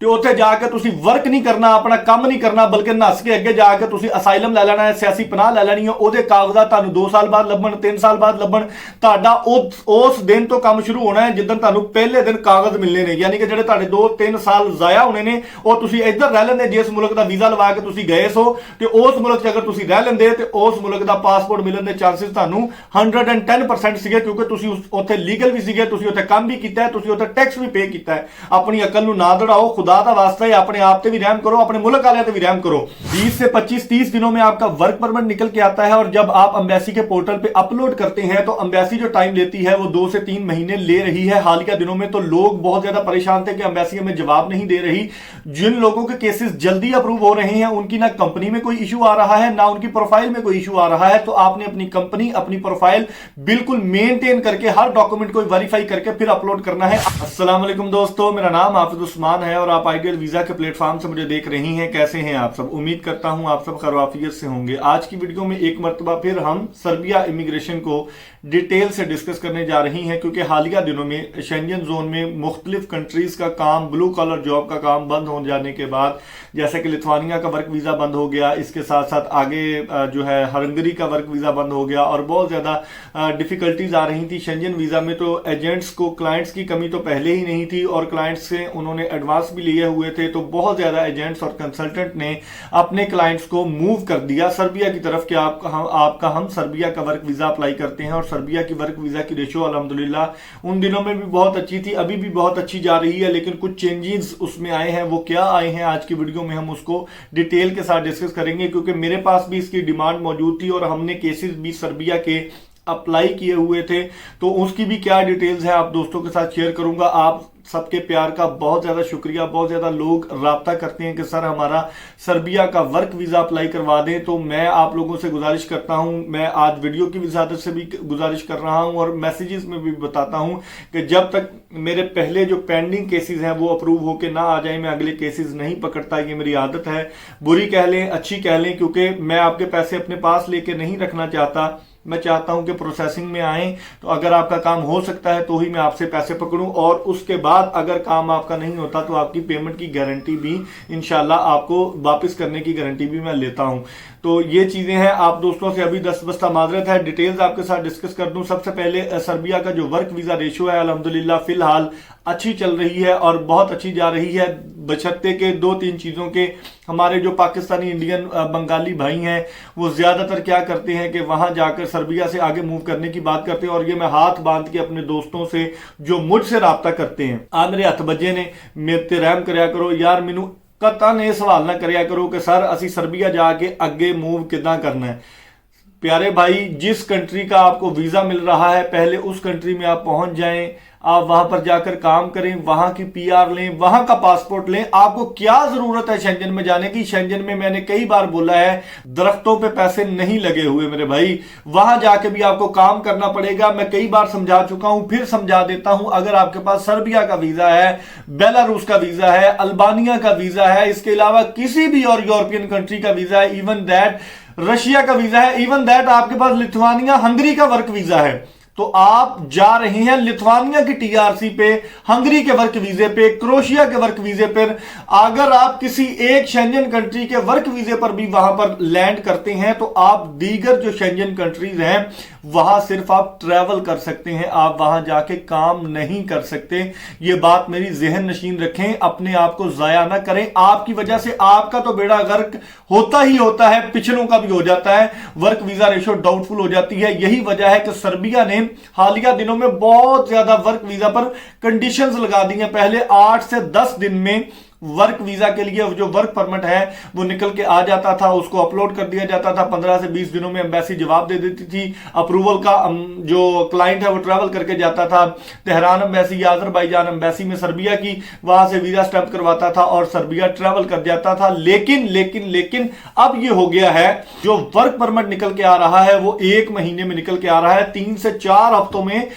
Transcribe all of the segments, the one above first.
ਤੇ ਉੱਥੇ ਜਾ ਕੇ ਤੁਸੀਂ ਵਰਕ ਨਹੀਂ ਕਰਨਾ, ਆਪਣਾ ਕੰਮ ਨਹੀਂ ਕਰਨਾ, ਬਲਕਿ ਨੱਸ ਕੇ ਅੱਗੇ ਜਾ ਕੇ ਤੁਸੀਂ ਅਸਾਈਲਮ ਲੈ ਲੈਣਾ ਹੈ, ਸਿਆਸੀ ਪਨਾਹ ਲੈ ਲੈਣੀ ਹੈ। ਉਹਦੇ ਕਾਗਜ਼ਾਤ ਤੁਹਾਨੂੰ 2 ਸਾਲ ਬਾਅਦ ਲੱਭਣ, 3 ਸਾਲ ਬਾਅਦ ਲੱਭਣ। ਤੁਹਾਡਾ ਉਸ ਦਿਨ ਤੋਂ ਕੰਮ ਸ਼ੁਰੂ ਹੋਣਾ ਹੈ ਜਿੱਦਣ ਤੁਹਾਨੂੰ ਪਹਿਲੇ ਦਿਨ ਕਾਗਜ਼ ਮਿਲਨੇ ਨੇ। ਯਾਨੀ ਕਿ ਜਿਹੜੇ ਤੁਹਾਡੇ 2-3 ਸਾਲ ਜ਼ਾਇਆ ਹੋਣੇ ਨੇ ਉਹ ਤੁਸੀਂ ਇੱਧਰ ਰਹਿ ਲੈਂਦੇ, ਜਿਸ ਮੁਲਕ ਦਾ ਵੀਜ਼ਾ ਲਵਾ ਕੇ ਤੁਸੀਂ ਗਏ ਸੋ, ਤੇ ਉਸ ਮੁਲਕ 'ਚ ਅਗਰ ਤੁਸੀਂ ਰਹਿ ਲੈਂਦੇ ਤੇ ਉਸ ਮੁਲਕ ਦਾ ਪਾਸਪੋਰਟ ਮਿਲਣ ਦੇ ਚਾਂਸਸ ਤੁਹਾਨੂੰ 110% ਸੀਗੇ, ਕਿਉਂਕਿ ਤੁਸੀਂ ਉੱਥੇ ਲੀਗਲ ਵੀ ਸੀਗੇ, ਤੁਸੀਂ ਉੱਥੇ ਕੰਮ ਵੀ ਕੀਤਾ ਹੈ, ਤੁਸੀਂ ਉੱਥੇ ਟੈਕਸ ਵੀ ਪੇ ਕੀਤਾ ਹੈ। ਆਪਣੀ ਅਕਲ ਨੂੰ ਨਾ ਦੜਾਓ, खुदा का वास्ता है, अपने आप पे भी रहम करो, अपने मुल्क वाले पे भी रहम करो। 20 से 25-30 दिनों में आपका वर्क परमिट निकल के आता है, और जब आप एम्बेसी के पोर्टल पे अपलोड करते हैं तो एम्बेसी जो टाइम लेती है वो 2 से 3 महीने ले रही है। हालिया दिनों में तो लोग बहुत ज्यादा परेशान थे कि एम्बेसी हमें जवाब नहीं दे रही। जिन लोगों के केसेस जल्दी अप्रूव हो रहे हैं उनकी ना कंपनी में कोई इशू आ रहा है, ना उनकी प्रोफाइल में कोई इशू आ रहा है। तो आपने अपनी कंपनी, अपनी प्रोफाइल बिल्कुल मेंटेन करके हर डॉक्यूमेंट को वेरीफाई करके फिर अपलोड करना है। अस्सलाम वालेकुम दोस्तों, मेरा नाम हाफिज उस्मान है और आप आइडियल वीजा के प्लेटफॉर्म से मुझे देख रही हैं। कैसे हैं आप सब? उम्मीद करता हूं आप सब खैरियत से होंगे। आज की वीडियो में एक मरतबा फिर हम सर्बिया इमिग्रेशन को डिटेल से डिस्कस करने जा रही हैं, क्योंकि हालिया दिनों में शेंजन जोन में मुख्तलिफ कंट्रीज का काम, ब्लू कॉलर जॉब का काम बंद हो जाने के बाद, जैसे कि लिथुआनिया का वर्क वीजा बंद हो गया, इसके साथ साथ आगे जो है हंगरी का वर्क वीजा बंद हो गया, और बहुत ज्यादा डिफिकल्टीज आ रही थी शेंजन वीजा में। तो एजेंट्स को क्लाइंट्स की कमी तो पहले ही नहीं थी, और क्लाइंट्स से उन्होंने एडवांस भी लिए हुए थे। तो बहुत ज्यादा एजेंट्स और कंसल्टेंट ने अपने क्लाइंट्स को मूव कर दिया सर्बिया की तरफ कि आपका हम सर्बिया का वर्क वीजा अप्लाई करते हैं। और सर्बिया की वर्क वीजा की रेशो अल्हम्दुलिल्लाह उन दिनों में भी बहुत अच्छी थी, अभी भी बहुत अच्छी जा रही है, लेकिन कुछ चेंजेस उसमें आए हैं। वो क्या आए हैं आज की वीडियो में हम उसको डिटेल के साथ डिस्कस करेंगे, क्योंकि मेरे पास भी इसकी डिमांड मौजूद थी और हमने केसेस भी सर्बिया के अप्लाई किए हुए थे। तो उसकी भी क्या डिटेल्स है आप दोस्तों के साथ शेयर करूंगा। आप सबके प्यार का बहुत ज्यादा शुक्रिया। बहुत ज्यादा लोग राब्ता करते हैं कि सर हमारा सर्बिया का वर्क वीजा अप्लाई करवा दें। तो मैं आप लोगों से गुजारिश करता हूं, मैं आज वीडियो की वजादत से भी गुजारिश कर रहा हूं और मैसेजेस में भी बताता हूं कि जब तक मेरे पहले जो पेंडिंग केसेस हैं वो अप्रूव होके ना आ जाए, मैं अगले केसेस नहीं पकड़ता। ये मेरी आदत है, बुरी कह लें अच्छी कह लें, क्योंकि मैं आपके पैसे अपने पास लेके नहीं रखना चाहता। मैं चाहता हूं कि प्रोसेसिंग में आए, तो अगर आपका काम हो सकता है तो ही मैं आपसे पैसे पकड़ूं, और उसके बाद अगर काम आपका नहीं होता तो आपकी पेमेंट की गारंटी भी इंशाल्लाह आपको वापस करने की गारंटी भी मैं लेता हूं। तो ये चीजें हैं। आप दोस्तों से अभी दस्तबस्ता माजरत है, डिटेल्स आपके साथ डिस्कस कर दूं। सबसे पहले सर्बिया का जो वर्क वीजा रेशो है अल्हम्दुलिल्लाह फिलहाल अच्छी चल रही है और बहुत अच्छी जा रही है, बशर्ते के 2-3 चीजों के। हमारे जो पाकिस्तानी, इंडियन, बंगाली भाई हैं वो ज्यादातर क्या करते हैं कि वहां जाकर सर्बिया से आगे मूव करने की बात करते हैं, और ये मैं हाथ बांध के अपने दोस्तों से जो मुझसे राब्ता करते हैं, आ मेरे हथ बजे ने, मेरे ते रहम करया करो यार, मैनू कतन ये सवाल ना करया करो कि सर असी सर्बिया जाके अगे मूव किदा करना है। प्यारे भाई, जिस कंट्री का आपको वीजा मिल रहा है पहले उस कंट्री में आप पहुंच जाएं, आप वहां पर जाकर काम करें, वहां की पीआर लें, वहां का पासपोर्ट लें। आपको क्या जरूरत है शेंजन में जाने की? शेंजन में मैंने कई बार बोला है, दरख्तों पे पैसे नहीं लगे हुए मेरे भाई। वहां जाके भी आपको काम करना पड़ेगा। मैं कई बार समझा चुका हूं, फिर समझा देता हूं। अगर आपके पास सर्बिया का वीजा है, बेलारूस का वीजा है, अल्बानिया का वीजा है, इसके अलावा किसी भी और यूरोपियन कंट्री का वीजा है, इवन दैट रशिया का वीजा है, इवन दैट आपके पास लिथुआनिया, हंगरी का वर्क वीजा है, तो आप जा रहे हैं लिथुआनिया की टीआरसी पे, हंगरी के वर्क वीजे पे, क्रोशिया के वर्क वीजे पर। अगर आप किसी एक शेंजन कंट्री के वर्क वीजे पर भी वहां पर लैंड करते हैं तो आप दीगर जो शेंजन कंट्रीज हैं वहां सिर्फ आप ट्रैवल कर सकते हैं, आप वहां जाके काम नहीं कर सकते। ये बात मेरी जहन नशीन रखें, अपने आप को जाया ना करें। आपकी वजह से आपका तो बेड़ा गर्क होता ही होता है, पिछलों का भी हो जाता है, वर्क वीजा रेशो डाउटफुल हो जाती है। यही वजह है कि सर्बिया ने हालिया दिनों में बहुत ज्यादा वर्क वीजा पर कंडीशंस लगा दी हैं। पहले 8 से 10 दिन में वर्क वीजा के लिए जो वर्क परमिट है वो निकल के आ जाता था, उसको अपलोड कर दिया जाता था। 15 से 20 दिनों में एम्बेसी जवाब दे देती थी। अप्रूवल का जो क्लाइंट है वो ट्रैवल करके जाता था तेहरान एम्बेसी या अजरबैजान एम्बेसी में सर्बिया की, वहां से वीजा स्टैंप करवाता था और सर्बिया ट्रैवल कर जाता था। लेकिन अब ये हो गया है, जो वर्क परमिट निकल के आ रहा है वो 1 महीने में निकल के आ रहा है। 3 से 4 हफ्तों में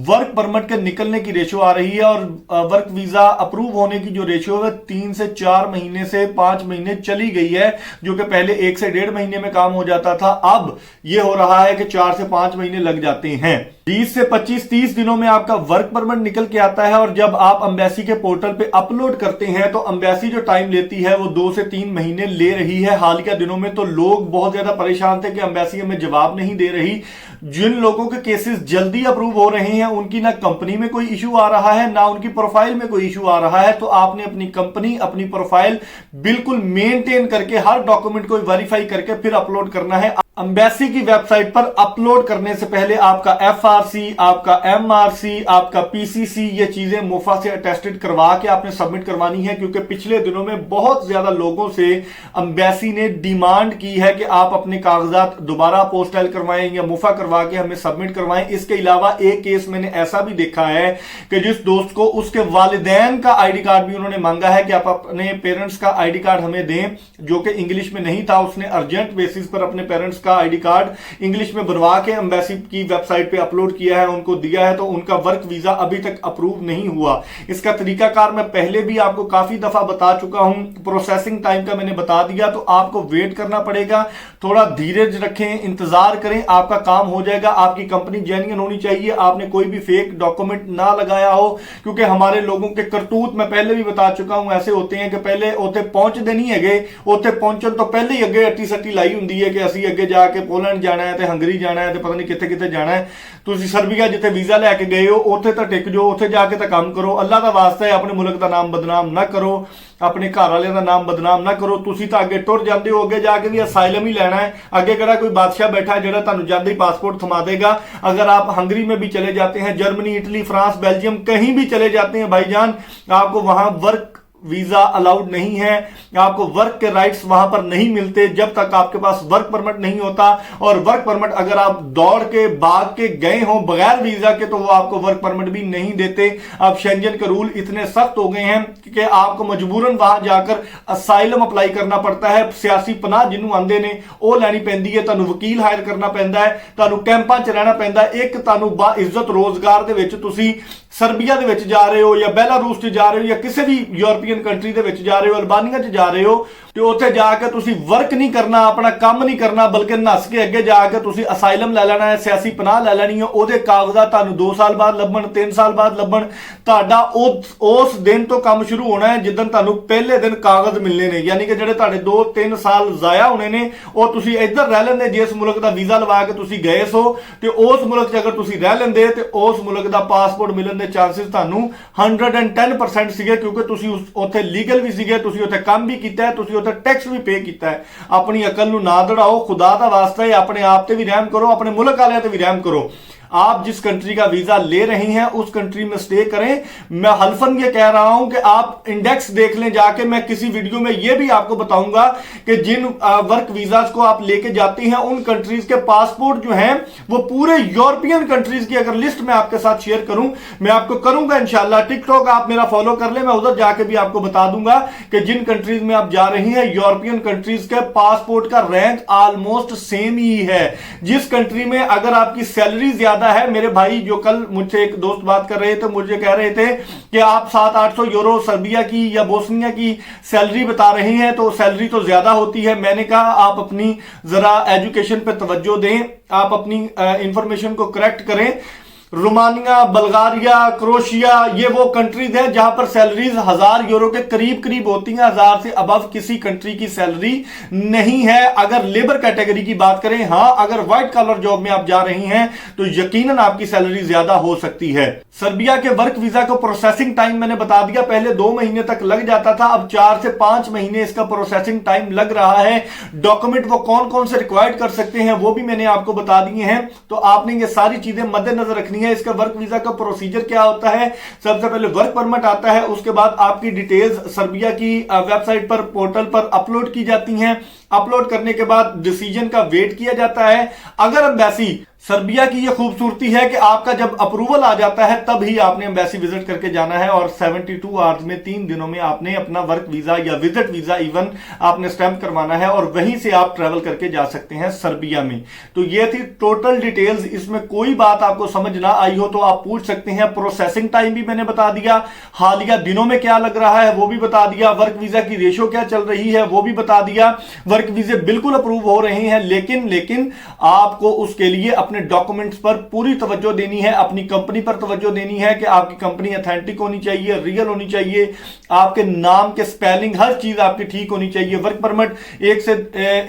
वर्क परमिट के निकलने की रेशो आ रही है, और वर्क वीजा अप्रूव होने की जो रेशो है 3 से 4 महीने से 5 महीने चली गई है, जो कि पहले 1 से 1.5 महीने में काम हो जाता था। अब यह हो रहा है कि 4 से 5 महीने लग जाते हैं। 20 से 25-30 दिनों में आपका वर्क परमिट निकल के आता है, और जब आप एम्बेसी के पोर्टल पे अपलोड करते हैं तो एम्बेसी जो टाइम लेती है वो 2 से 3 महीने ले रही है। हाल के दिनों में तो लोग बहुत ज्यादा परेशान थे कि एम्बेसी हमें जवाब नहीं दे रही। जिन लोगों के केसेस जल्दी अप्रूव हो रहे हैं उनकी ना कंपनी में कोई इशू आ रहा है, ना उनकी प्रोफाइल में कोई इशू आ रहा है। तो आपने अपनी कंपनी, अपनी प्रोफाइल बिल्कुल मेंटेन करके, हर डॉक्यूमेंट को वेरीफाई करके फिर अपलोड करना है। एम्बेसी की वेबसाइट पर अपलोड करने से पहले आपका FRC, आपका MRC, आपका PCC, ये चीजें मुफा से अटेस्टेड करवा के आपने सबमिट करवानी है, क्योंकि पिछले दिनों में बहुत ज्यादा लोगों से एम्बेसी ने डिमांड की है कि आप अपने कागजात दोबारा पोस्टाइल करवाएं या मुफा करवा के हमें सबमिट करवाएं। इसके अलावा एक केस मैंने ऐसा भी देखा है कि जिस दोस्त को उसके वालिदैन का ID कार्ड भी उन्होंने मांगा है कि आप अपने पेरेंट्स का ID कार्ड हमें दें, जो कि इंग्लिश में नहीं था। उसने अर्जेंट बेसिस पर अपने पेरेंट्स का ID कार्ड इंग्लिश में बनवा के एम्बेसी की वेबसाइट पे अपलोड किया है, उनको दिया है, तो उनका वर्क वीजा अभी तक अप्रूव नहीं हुआ। इसका तरीकाकार मैं पहले भी आपको काफी दफा बता चुका हूं, प्रोसेसिंग टाइम का मैंने बता दिया। तो आपको वेट करना पड़ेगा, थोड़ा धीरज रखें, इंतजार करें, आपका काम हो जाएगा। आपकी कंपनी जेन्युइन होनी चाहिए, आपने कोई भी फेक डॉक्यूमेंट ना लगाया हो, क्योंकि हमारे लोगों के करतूत मैं पहले भी बता चुका हूं ऐसे होते हैं कि पहले उते पहुंचते नहीं है, उते पहुंचन तो पहले ही अगे अट्टी सट्टी लाई होंगी है कि असी अगे जाके पोलैंड जाना है, ते हंगरी जाना है, ते पता नहीं किथे किथे जाना है। तुसी सर्बिया जिथे वीजा लैके गए हो उत्थे तो टिक जाओ, उत्थे जाके तो काम करो। अल्लाह का वास्ता है अपने मुल्क का नाम बदनाम ना करो, अपने घर वाले का नाम बदनाम ना करो। तुसी तो अगे टुर जाते हो, अगे जाके भी असाइलम ही लेना है। अगे किहड़ा कोई बादशाह बैठा है जिहड़ा तुहानू जाते ही पासपोर्ट थमा देगा। अगर आप हंगरी में भी चले जाते हैं, जर्मनी, इटली, फ्रांस, बेल्जियम, कहीं भी चले जाते हैं भाईजान, आपको वहां वर्क वीजा अलाउड नहीं है, आपको वर्क के राइट्स वहां पर नहीं मिलते जब तक आपके पास वर्क परमिट नहीं होता। और वर्क परमिट अगर आप दौड़ के भाग के गए हो बगैर वीजा के, तो वो आपको वर्क परमिट भी नहीं देते। अब शेंजन के रूल इतने सख्त हो गए हैं कि आपको मजबूरन वहां जाकर असाइलम अप्लाई करना पड़ता है। सियासी पनाह जिन्हों आंदे ने वो लैनी पैंदी है, तुहानू वकील हायर करना पैंदा है, तुहानू कैंपां च रहना पैंदा है। एक तुहानू बाइज्जत रोजगार दे विच तुसी सर्बिया दे विच जा रहे हो, या बेलारूस च जा रहे हो, या किसी भी यूरोपीयन कंट्री दे विच जा रहे हो, अल्बानिया च जा रहे हो, तो उत्थे जाके तुसी वर्क नहीं करना, अपना काम नहीं करना, बल्कि नस के अगे जाके तुसी असाइलम ले लेना है, सियासी पनाह ले लेनी है। ओहदे कागजात तुहानू 2 साल बाद लभण, 3 साल बाद लभण। तुहाडा उस दिन तो काम शुरू होना है जिदन तुहानू पहले दिन कागज मिलने ने, यानी कि जिहड़े तुहाडे 2-3 साल जाया होने ने, वो तुसी इधर रह लेंदे। जिस मुल्क का वीजा लवा के तुसी गए सो, ते उस मुल्क च अगर तुसी रह लेंदे ते उस मुल्क का पासपोर्ट मिलने के चांसेस तुहानू 110% सीगे, क्योंकि तुसी उत्थे लीगल भी सीगे, तुसी उत्थे काम भी कीता है, तुसी उत्थे टैक्स भी पे किया है। अपनी अकल नू ना दड़ाओ, खुदा का वास्ता है अपने आप ते भी रहम करो, अपने मुल्क वाले ते भी रहम करो। आप जिस कंट्री का वीजा ले रहे हैं उस कंट्री में स्टे करें। मैं हल्फन ये कह रहा हूं कि आप इंडेक्स देख लें जाके। मैं किसी वीडियो में ये भी आपको बताऊंगा कि जिन वर्क वीजाज को आप लेके जाते हैं उन कंट्रीज के पासपोर्ट जो हैं वो पूरे यूरोपियन कंट्रीज की अगर लिस्ट में आपके साथ शेयर करूं, मैं आपको करूंगा इंशाल्लाह। टिकटॉक आप मेरा फॉलो कर ले, मैं उधर जाके भी आपको बता दूंगा कि जिन कंट्रीज में आप जा रही हैं यूरोपियन कंट्रीज के पासपोर्ट का रैंक ऑलमोस्ट सेम ही है। जिस कंट्री में अगर आपकी सैलरी ज्यादा है, मेरे भाई जो कल मुझसे एक दोस्त बात कर रहे थे, मुझे कह रहे थे कि आप 700-800 यूरो सर्बिया की या बोस्निया की सैलरी बता रहे हैं, तो सैलरी तो ज्यादा होती है। मैंने कहा आप अपनी जरा एजुकेशन पे तवज्जो दें, आप अपनी इंफॉर्मेशन को करेक्ट करें। रोमानिया, बल्गारिया, क्रोशिया, ये वो कंट्रीज हैं जहां पर सैलरीज 1000 यूरो के करीब करीब होती हैं। 1000 से अबव किसी कंट्री की सैलरी नहीं है। अगर लेबर कैटेगरी की बात करें, हां अगर व्हाइट कॉलर जॉब में आप जा रही हैं तो यकीनन आपकी सैलरी ज्यादा हो सकती है। सर्बिया के वर्क वीजा को प्रोसेसिंग टाइम मैंने बता दिया, पहले 2 महीने तक लग जाता था, अब 4 से 5 महीने इसका प्रोसेसिंग टाइम लग रहा है। डॉक्यूमेंट वो कौन कौन से रिक्वायर्ड कर सकते हैं वो भी मैंने आपको बता दिए हैं, तो आपने ये सारी चीजें मद्देनजर रखनी है। इसका वर्क वीजा का प्रोसीजर क्या होता है, सबसे पहले वर्क परमिट आता है, उसके बाद आपकी डिटेल्स सर्बिया की वेबसाइट पर, पोर्टल पर अपलोड की जाती हैं। अपलोड करने के बाद डिसीजन का वेट किया जाता है। अगर एम्बेसी, सर्बिया की यह खूबसूरती है कि आपका जब अप्रूवल आ जाता है तब ही आपने एम्बेसी विजिट करके जाना है और 72 आवर्स में 3 दिनों में आपने अपना वर्क वीजा या विजिट वीजा इवन आपने स्टैंप करवाना है और वहीं से आप ट्रेवल करके जा सकते हैं सर्बिया में। तो ये थी टोटल डिटेल्स। इसमें कोई बात आपको समझ ना आई हो तो आप पूछ सकते हैं। प्रोसेसिंग टाइम भी मैंने बता दिया, हालिया दिनों में क्या लग रहा है वो भी बता दिया, वर्क वीजा की रेशो क्या चल रही है वो भी बता दिया। वर्क वीजे बिल्कुल अप्रूव हो रहे हैं, लेकिन आपको उसके लिए अपने डॉक्यूमेंट्स पर पूरी तवज्जो देनी है, अपनी कंपनी पर तवज्जो देनी है कि आपकी कंपनी ऑथेंटिक होनी चाहिए, रियल होनी चाहिए, आपके नाम के स्पेलिंग हर चीज आपकी ठीक होनी चाहिए। वर्क परमिट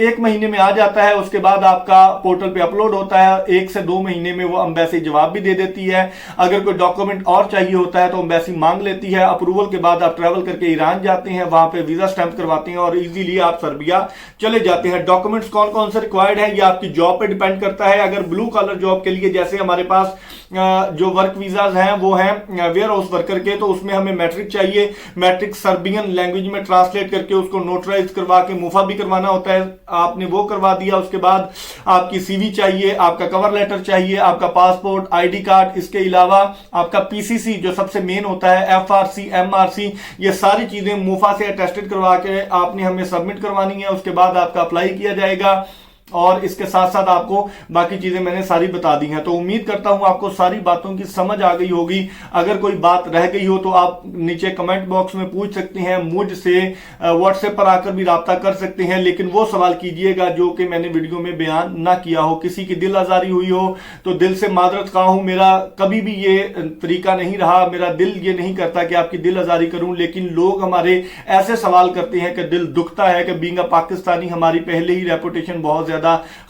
1 महीने में आ जाता है, उसके बाद आपका पोर्टल पे अपलोड होता है। 1 से 2 महीने में वो एम्बेसी जवाब भी दे देती है। अगर कोई डॉक्यूमेंट और चाहिए होता है तो एम्बेसी मांग लेती है। अप्रूवल के बाद आप ट्रेवल करके ईरान जाते हैं, वहां पे वीजा स्टैंप करवाते हैं और इजीली आप सर्बिया चले जाते हैं। डॉक्यूमेंट्स कौन कौन से रिक्वायर्ड है ये आपकी जॉब पे डिपेंड करता है। अगर ब्लू कॉलर जॉब के लिए, जैसे हमारे पास जो वर्क वीजाज हैं वो हैं वेयर हाउस वर्कर के, तो उसमें हमें मैट्रिक चाहिए। मैट्रिक सर्बियन लैंग्वेज में ट्रांसलेट करके उसको नोटराइज करवा के मुफा भी करवाना होता है, आपने वो करवा दिया। उसके बाद आपकी सीवी चाहिए, आपका कवर लेटर चाहिए, आपका पासपोर्ट, आईडी कार्ड, इसके अलावा आपका पीसीसी जो सबसे मेन होता है, एफआरसी, एमआरसी, ये सारी चीजें मुफा से अटेस्टेड करवा के आपने हमें सबमिट करवानी है। उसके बाद आपका अप्लाई किया जाएगा और इसके साथ साथ आपको बाकी चीजें मैंने सारी बता दी हैं। तो उम्मीद करता हूं आपको सारी बातों की समझ आ गई होगी। अगर कोई बात रह गई हो तो आप नीचे कमेंट बॉक्स में पूछ सकते हैं, मुझसे व्हाट्सएप पर आकर भी राब्ता कर सकते हैं, लेकिन वो सवाल कीजिएगा जो कि मैंने वीडियो में बयान ना किया हो। किसी की दिल आजारी हुई हो तो दिल से माजरत खा हूं। मेरा कभी भी ये तरीका नहीं रहा, मेरा दिल ये नहीं करता कि आपकी दिल आजारी करूं, लेकिन लोग हमारे ऐसे सवाल करते हैं कि दिल दुखता है कि बीइंग अ पाकिस्तानी हमारी पहले ही रेपुटेशन बहुत ज्यादा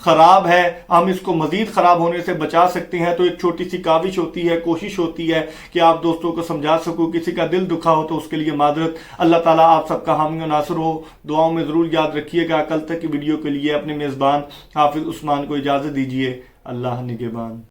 खराब है, हम इसको मजीद खराब होने से बचा सकते हैं। तो एक छोटी सी काविश होती है, कोशिश होती है कि आप दोस्तों को समझा सको। किसी का दिल दुखा हो तो उसके लिए माजरत। अल्लाह ताला आप सबका हामी और नासर हो। दुआओं में जरूर याद रखिएगा। कल तक की वीडियो के लिए अपने मेजबान हाफिज उस्मान को इजाजत दीजिए। अल्लाह निगहबान।